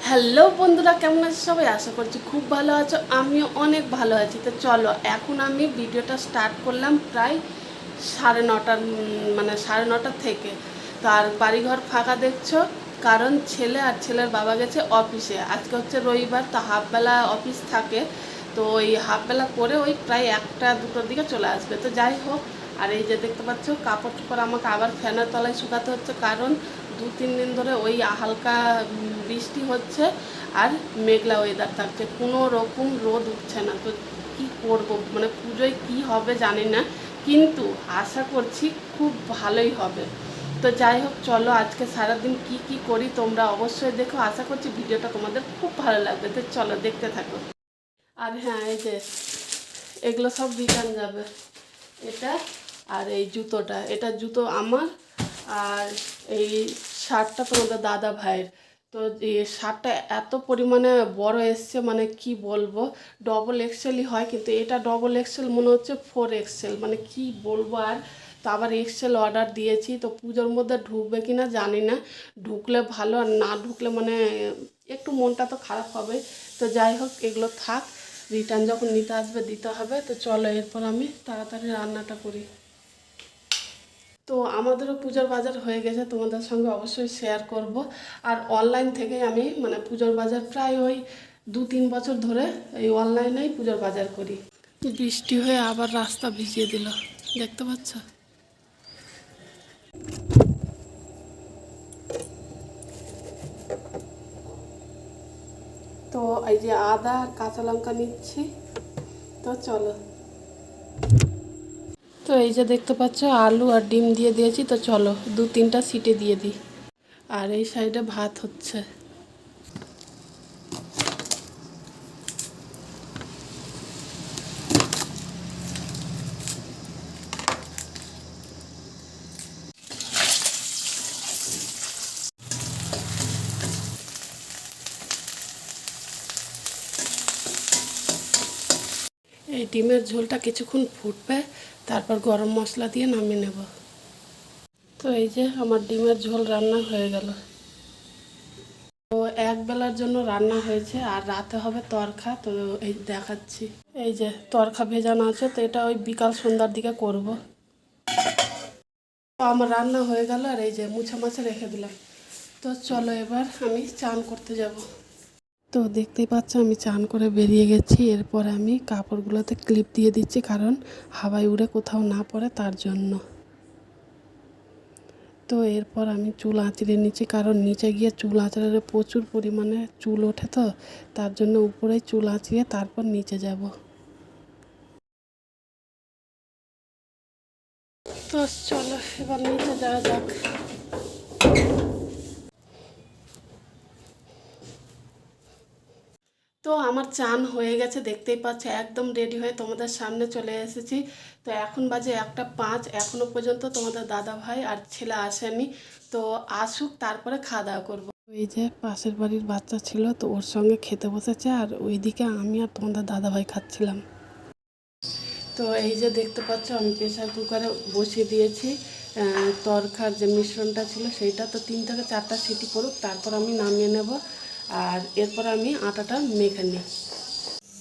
Hello বন্ধুরা, কেমন আছো সবাই? আশা করছি খুব ভালো আছো। আমিও অনেক ভালো আছি। তো চলো, এখন আমি ভিডিওটা স্টার্ট করলাম প্রায় 9:30 মানে 9:30 থেকে। তো আর বাড়িঘর ফাঁকা দেখছো, কারণ ছেলে আর ছেলের বাবা গেছে অফিসে। আজকে হচ্ছে রবিবার, তো হাফবেলা অফিস থাকে। তো ওই হাফবেলা করে ওই প্রায় 1টা-2টোর দিকে চলে আসবে। তো যাই হোক, আর এই যে দেখতে পাচ্ছ কাপড় চোপড় আমাকে আবার ফ্যানের তলায় শুকাতে হচ্ছে, কারণ 2-3 দিন ধরে ওই হালকা বৃষ্টি হচ্ছে আর মেঘলা ওয়েদার থাকছে, কোনো রকম রোদ উঠছে না। তো কি করব, মানে পুজোয় কি হবে জানি না, কিন্তু আশা করছি খুব ভালোই হবে। তো যাই হোক, চলো আজকে সারাদিন কি কি করি তোমরা অবশ্যই দেখো। আশা করছি ভিডিওটা তোমাদের খুব ভালো লাগবে। তো চলো দেখতে থাকো। আর হ্যাঁ, এই যে এগুলো সব রিটার্ন যাবে, এটা আর এই জুতোটা, এটা জুতো আমার। আর এই শার্টটা তোমাদের দাদা ভাইয়ের। তো এই শার্টটা এত পরিমাণে বড় এসছে, মানে কি বলবো, ডবল এক্সেলই হয়, কিন্তু এটা ডবল এক্সেল মনে হচ্ছে 4 এক্সেল, মানে কি বলবো। আর তো আবার এক্সেল অর্ডার দিয়েছি, তো পুজোর মধ্যে ঢুকবে কি না জানি না। ঢুকলে ভালো, আর না ঢুকলে মানে একটু মনটা তো খারাপ হবে। তো যাই হোক, এগুলো থাক, রিটার্ন যখন নিতে আসবে দিতে হবে। তো চলো এরপর আমি তাড়াতাড়ি রান্নাটা করি। তো আমাদেরও পুজোর বাজার হয়ে গেছে, তোমাদের সঙ্গে অবশ্যই শেয়ার করব। আর অনলাইন থেকে আমি মানে পুজোর বাজার প্রায় ওই 2-3 বছর ধরে এই অনলাইনেই পুজোর বাজার করি। বৃষ্টি হয়ে আবার রাস্তা ভিজিয়ে দিল, দেখতে পাচ্ছ। তো এই যে আদা আর কাঁচা লঙ্কা নিচ্ছি। তো চলো, তো এই যে দেখতে পাচ্ছ আলু আর ডিম দিয়ে দিয়েছি। তো চলো 2-3টা সিটি দিয়ে দিই। আর এই সাইডে ভাত হচ্ছে। এই ডিমের ঝোলটা কিছুক্ষণ ফুটবে, তারপর গরম মশলা দিয়ে নামিয়ে নেব। তো এই যে আমার ডিমের ঝোল রান্না হয়ে গেল। তো এক বেলার জন্য রান্না হয়েছে, আর রাতে হবে তরকা। তো এই দেখাচ্ছি, এই যে তরকা ভেজানো আছে, তো এটা ওই বিকাল সন্ধ্যার দিকে করব। তো আমার রান্না হয়ে গেল, আর এই যে মুছে মাছে রেখে দিলাম। তো চলো এবার আমি চান করতে যাব। তো দেখতেই পাচ্ছ আমি চান করে বেরিয়ে গেছি। এরপর আমি কাপড়গুলোতে ক্লিপ দিয়ে দিচ্ছি, কারণ হাওয়ায় উড়ে কোথাও না পড়ে তার জন্য। তো এরপর আমি চুল আঁচড়ে নিচ্ছি, কারণ নিচে গিয়ে চুল আঁচড়ালে প্রচুর পরিমাণে চুল ওঠে, তো তার জন্য উপরেই চুল আঁচড়িয়ে তারপর নিচে যাব। তো চলো এবার নিচে যাওয়া যাক। তো আমার চান হয়ে গেছে, দেখতেই পাচ্ছ, একদম রেডি হয়ে তোমাদের সামনে চলে এসেছি। তো এখন বাজে 1টা 5, এখনও পর্যন্ত তোমাদের দাদা ভাই আর ছেলে আসেনি। তো আসুক, তারপরে খাওয়া দাওয়া করবো। এই যে পাশের বাড়ির বাচ্চা ছিল, তো ওর সঙ্গে খেতে বসেছে, আর ওইদিকে আমি আর তোমাদের দাদা ভাই খাচ্ছিলাম। তো এই যে দেখতে পাচ্ছ আমি প্রেসার কুকারে বসিয়ে দিয়েছি তরকার যে মিশ্রণটা ছিল সেইটা। তো 3 থেকে 4টা সিটি করুক, তারপর আমি নামিয়ে নেব। আর এরপর আমি আটাটা মেখে নিই।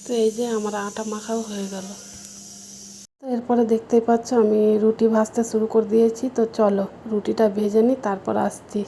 তো এই যে আমার আটা মাখাও হয়ে গেল। তো এরপরে দেখতেই পাচ্ছ আমি রুটি ভাজতে শুরু করে দিয়েছি। তো চলো রুটিটা ভেজে নিই, তারপর আসছি।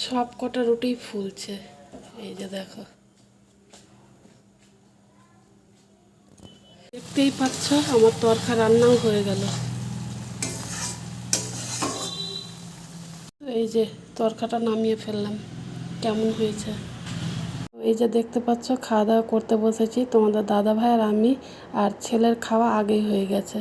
সব কটা রুটি ফুলছে, এই যে দেখো, দেখতেই পাচ্ছ আমার তরকা রান্নাও হয়ে গেল। এই যে তরকাটা নামিয়ে ফেললাম, কেমন হয়েছে। এই যে দেখতে পাচ্ছ খাওয়া দাওয়া করতে বসেছি, তোমাদের দাদা ভাই আর আমি। আর ছেলের খাওয়া আগেই হয়ে গেছে।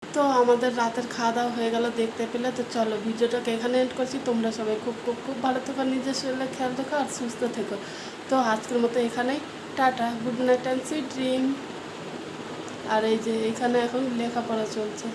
তো আমাদের রাতের খাওয়া দাওয়া হয়ে গেল দেখতে পেলে। তো চলো ভিডিওটাকে এখানে এন্ড করছি। তোমরা সবাই খুব খুব খুব ভালো থেকো, নিজের শরীরে খেয়াল রেখো আর সুস্থ থেকো। তো আজকের মতো এখানেই tata, good night and sweet dream. আর এই যে এখানে এখন লেখাপড়া চলছে।